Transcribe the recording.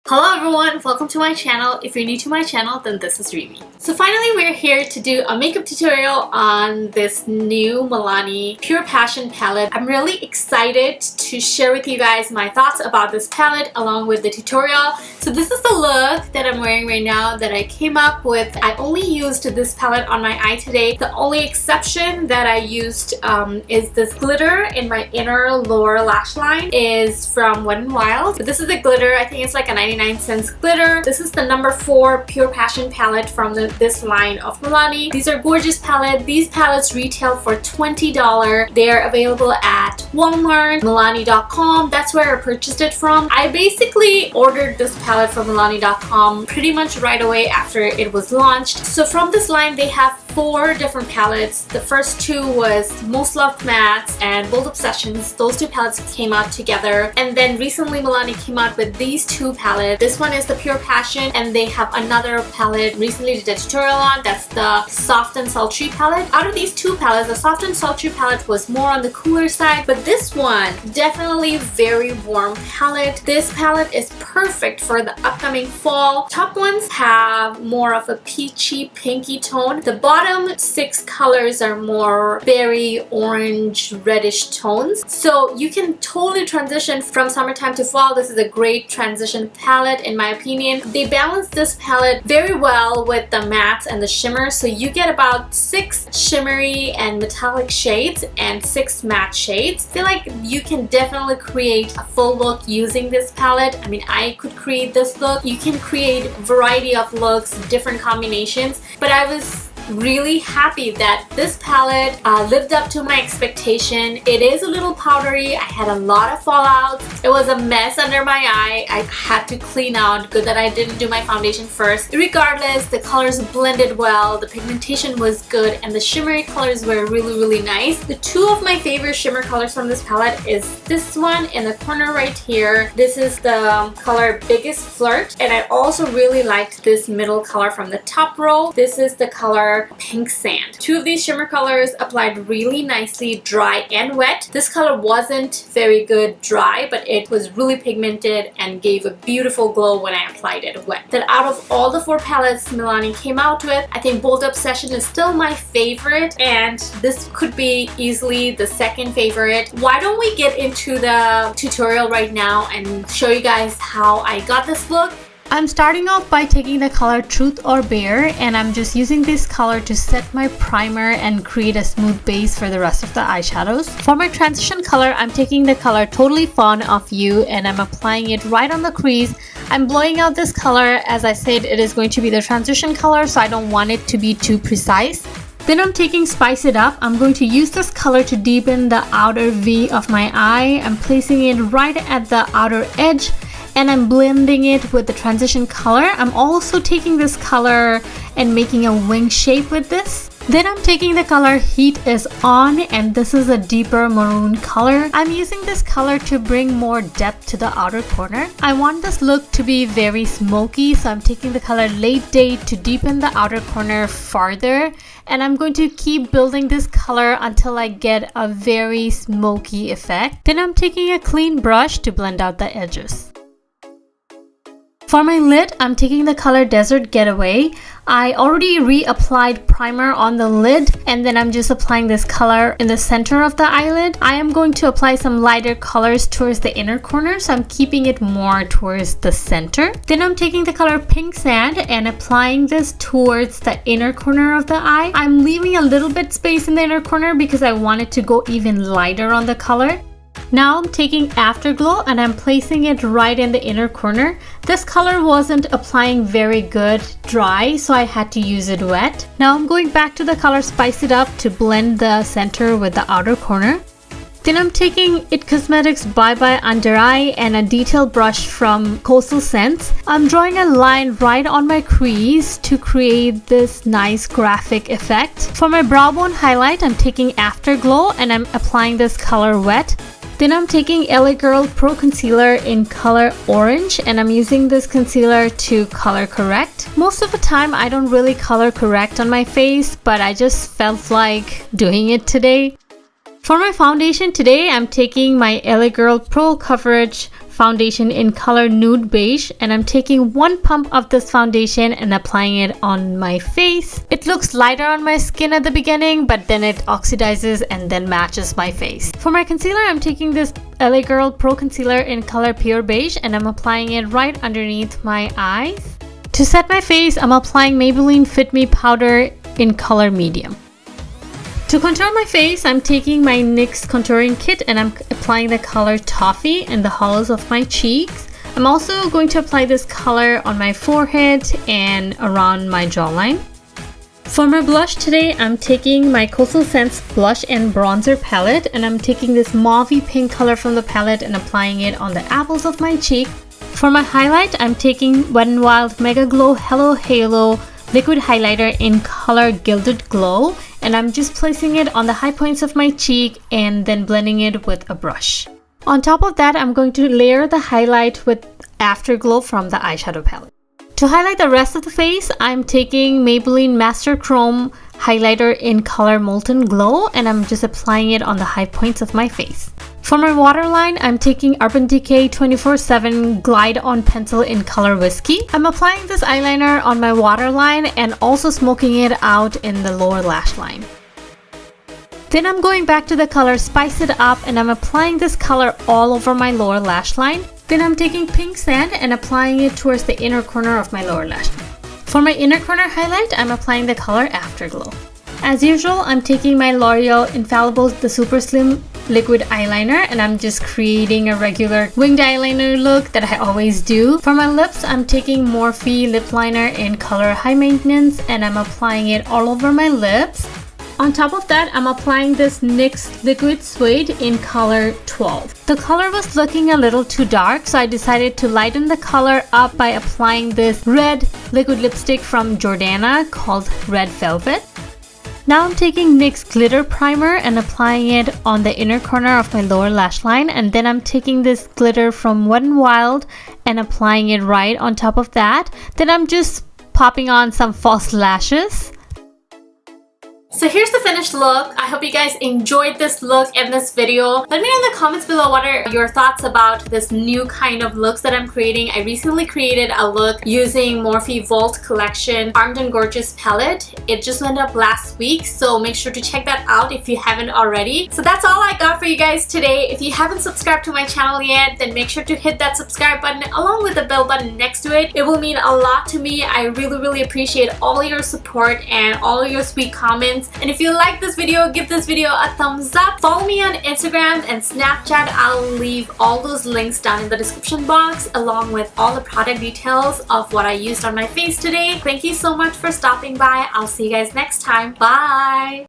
Hello everyone, welcome to my channel. If you're new to my channel, then this is Rimi. So finally we're here to do a makeup tutorial on this new Milani Pure Passion palette. I'm really excited to share with you guys my thoughts about this palette along with the tutorial. So this is the look that I'm wearing right now that I came up with. I only used this palette on my eye today. The only exception that I used is this glitter in my inner lower lash line is from Wet n Wild. So this is the glitter. I think it's like a 99-cent glitter. This is the number 4 Pure Passion palette from this line of Milani. These are gorgeous palettes. These palettes retail for $20. They're available at Walmart, Milani.com. That's where I purchased it from. I basically ordered this palette from Milani.com pretty much right away after it was launched. So from this line, they have 4 different palettes. The first 2 was Most Loved Mattes and Bold Obsessions. Those 2 palettes came out together. And then recently Milani came out with these 2 palettes. This one is the Pure Passion, and they have another palette recently did a tutorial on. That's the Soft and Sultry palette. Out of these 2 palettes, the Soft and Sultry palette was more on the cooler side, but this one definitely very warm palette. This palette is perfect for the upcoming fall. Top ones have more of a peachy pinky tone. The bottom 6 colors are more berry, orange, reddish tones. So you can totally transition from summertime to fall. This is a great transition palette in my opinion. They balance this palette very well with the mattes and the shimmers. So you get about 6 shimmery and metallic shades and 6 matte shades. I feel like you can definitely create a full look using this palette. I mean, I could create this look. You can create a variety of looks, different combinations, but I was really happy that this palette lived up to my expectation. It is a little powdery. I had a lot of fallouts. It was a mess under my eye. I had to clean out. Good that I didn't do my foundation first. Regardless, the colors blended well, the pigmentation was good, and the shimmery colors were really nice. The 2 of my favorite shimmer colors from this palette is this one in the corner right here. This is the color Biggest Flirt, and I also really liked this middle color from the top row. This is the color Pink Sand. 2 of these shimmer colors applied really nicely dry and wet. This color wasn't very good dry, but it was really pigmented and gave a beautiful glow when I applied it wet. Then out of all the 4 palettes Milani came out with, I think Bold Obsession is still my favorite, and this could be easily the second favorite. Why don't we get into the tutorial right now and show you guys how I got this look. I'm starting off by taking the color Truth or Bare, and I'm just using this color to set my primer and create a smooth base for the rest of the eyeshadows. For my transition color, I'm taking the color Totally Fond of You, and I'm applying it right on the crease. I'm blowing out this color. As I said, it is going to be the transition color, so I don't want it to be too precise. Then I'm taking Spice It Up. I'm going to use this color to deepen the outer V of my eye. I'm placing it right at the outer edge, and I'm blending it with the transition color. I'm also taking this color and making a wing shape with this. Then I'm taking the color Heat Is On, and this is a deeper maroon color. I'm using this color to bring more depth to the outer corner. I want this look to be very smoky, so I'm taking the color Late Date to deepen the outer corner farther. And I'm going to keep building this color until I get a very smoky effect. Then I'm taking a clean brush to blend out the edges. For my lid, I'm taking the color Desert Getaway. I already reapplied primer on the lid, and then I'm just applying this color in the center of the eyelid. I am going to apply some lighter colors towards the inner corner, so I'm keeping it more towards the center. Then I'm taking the color Pink Sand and applying this towards the inner corner of the eye. I'm leaving a little bit space in the inner corner because I want it to go even lighter on the color. Now I'm taking Afterglow and I'm placing it right in the inner corner. This color wasn't applying very good dry, so I had to use it wet. Now I'm going back to the color Spice It Up to blend the center with the outer corner. Then I'm taking NYX Cosmetics Bye Bye Under Eye and a detail brush from Coastal Scents. I'm drawing a line right on my crease to create this nice graphic effect. For my brow bone highlight, I'm taking Afterglow and I'm applying this color wet. Then I'm taking LA Girl Pro Concealer in color Orange, and I'm using this concealer to color correct. Most of the time I don't really color correct on my face, but I just felt like doing it today. For my foundation today, I'm taking my LA Girl Pro Coverage foundation in color Nude Beige, and I'm taking one pump of this foundation and applying it on my face. It looks lighter on my skin at the beginning, but then it oxidizes and then matches my face. For my concealer, I'm taking this LA Girl Pro Concealer in color Pure Beige, and I'm applying it right underneath my eyes. To set my face, I'm applying Maybelline Fit Me powder in color Medium. To contour my face, I'm taking my NYX Contouring Kit and I'm applying the color Toffee in the hollows of my cheeks. I'm also going to apply this color on my forehead and around my jawline. For my blush today, I'm taking my Coastal Scents Blush and Bronzer Palette, and I'm taking this mauvey pink color from the palette and applying it on the apples of my cheek. For my highlight, I'm taking Wet n Wild Mega Glow Hello Halo liquid highlighter in color Gilded Glow, and I'm just placing it on the high points of my cheek and then blending it with a brush. On top of that, I'm going to layer the highlight with Afterglow from the eyeshadow palette. To highlight the rest of the face, I'm taking Maybelline Master Chrome highlighter in color Molten Glow, and I'm just applying it on the high points of my face. For my waterline, I'm taking Urban Decay 24/7 Glide On Pencil in color Whiskey. I'm applying this eyeliner on my waterline and also smoking it out in the lower lash line. Then I'm going back to the color Spice It Up and I'm applying this color all over my lower lash line. Then I'm taking Pink Sand and applying it towards the inner corner of my lower lash line. For my inner corner highlight, I'm applying the color Afterglow. As usual, I'm taking my L'Oreal Infallible The Super Slim Liquid Eyeliner and I'm just creating a regular winged eyeliner look that I always do. For my lips, I'm taking Morphe Lip Liner in color High Maintenance and I'm applying it all over my lips. On top of that, I'm applying this NYX Liquid Suede in color 12. The color was looking a little too dark, so I decided to lighten the color up by applying this red liquid lipstick from Jordana called Red Velvet. Now I'm taking NYX Glitter Primer and applying it on the inner corner of my lower lash line, and then I'm taking this glitter from Wet n Wild and applying it right on top of that. Then I'm just popping on some false lashes. So here's the finished look. I hope you guys enjoyed this look and this video. Let me know in the comments below what are your thoughts about this new kind of looks that I'm creating. I recently created a look using Morphe Vault Collection Armed and Gorgeous palette. It just went up last week, so make sure to check that out if you haven't already. So that's all I got for you guys today. If you haven't subscribed to my channel yet, then make sure to hit that subscribe button along with the bell button next to it. It will mean a lot to me. I really appreciate all your support and all your sweet comments. And if you like this video, give this video a thumbs up. Follow me on Instagram and Snapchat. I'll leave all those links down in the description box along with all the product details of what I used on my face today. Thank you so much for stopping by. I'll see you guys next time. Bye!